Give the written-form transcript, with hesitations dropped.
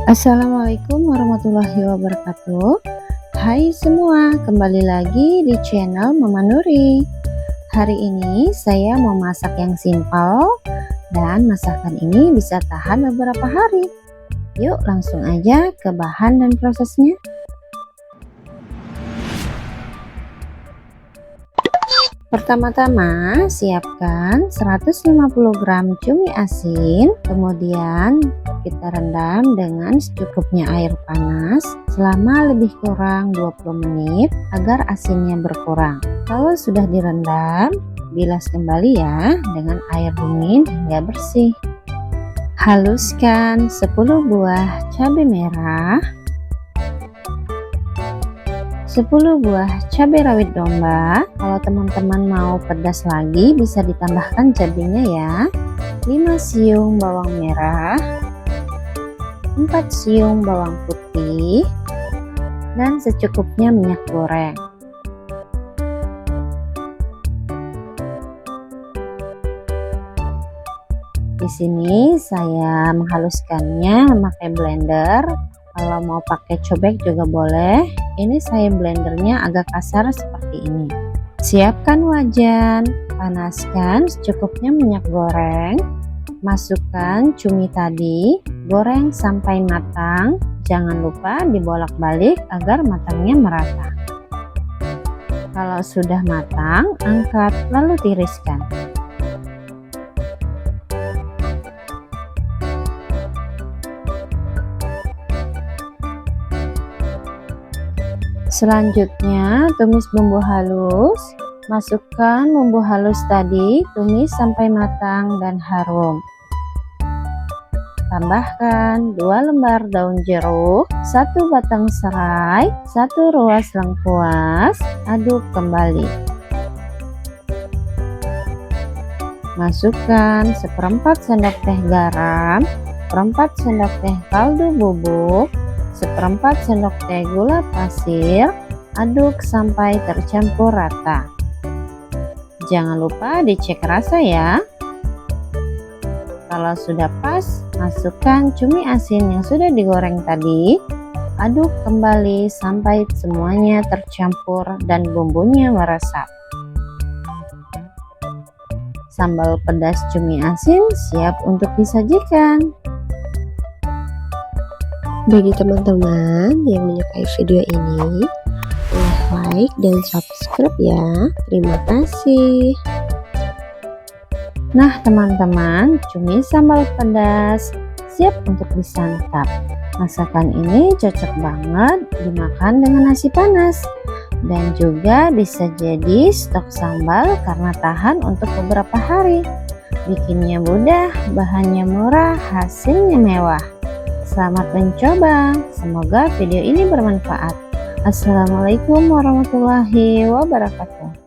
Assalamualaikum warahmatullahi wabarakatuh. Hai semua, kembali lagi di channel Mama Nuri. Hari ini saya mau masak yang simpel dan masakan ini bisa tahan beberapa hari. Yuk langsung aja ke bahan dan prosesnya. Pertama-tama siapkan 150 gram cumi asin, kemudian kita rendam dengan secukupnya air panas selama lebih kurang 20 menit agar asinnya berkurang. Kalau sudah direndam, bilas kembali ya dengan air dingin hingga bersih. Haluskan 10 buah cabai merah, 10 buah cabai rawit domba. Kalau teman-teman mau pedas lagi bisa ditambahkan cabenya ya. 5 siung bawang merah, 4 siung bawang putih, dan secukupnya minyak goreng. Di sini saya menghaluskannya memakai blender. Kalau mau pakai cobek juga boleh. Ini saya blendernya agak kasar seperti ini. Siapkan wajan, panaskan secukupnya minyak goreng, masukkan cumi tadi, goreng sampai matang. Jangan lupa dibolak-balik agar matangnya merata. Kalau sudah matang, angkat lalu tiriskan. Selanjutnya tumis bumbu halus. Masukkan bumbu halus tadi, tumis sampai matang dan harum. Tambahkan 2 lembar daun jeruk, 1 batang serai, 1 ruas lengkuas. Aduk kembali. Masukkan 1/4 sendok teh garam, 1/4 sendok teh kaldu bubuk, 1/4 sendok teh gula pasir. Aduk sampai tercampur rata. Jangan lupa dicek rasa ya. Kalau sudah pas, masukkan cumi asin yang sudah digoreng tadi. Aduk kembali sampai semuanya tercampur dan bumbunya meresap. Sambal pedas cumi asin siap untuk disajikan. Bagi teman-teman yang menyukai video ini, boleh like dan subscribe ya. Terima kasih. Nah teman-teman, cumi sambal pedas siap untuk disantap. Masakan ini cocok banget dimakan dengan nasi panas, dan juga bisa jadi stok sambal karena tahan untuk beberapa hari. Bikinnya mudah, bahannya murah, hasilnya mewah. Selamat mencoba, semoga video ini bermanfaat. Assalamualaikum warahmatullahi wabarakatuh.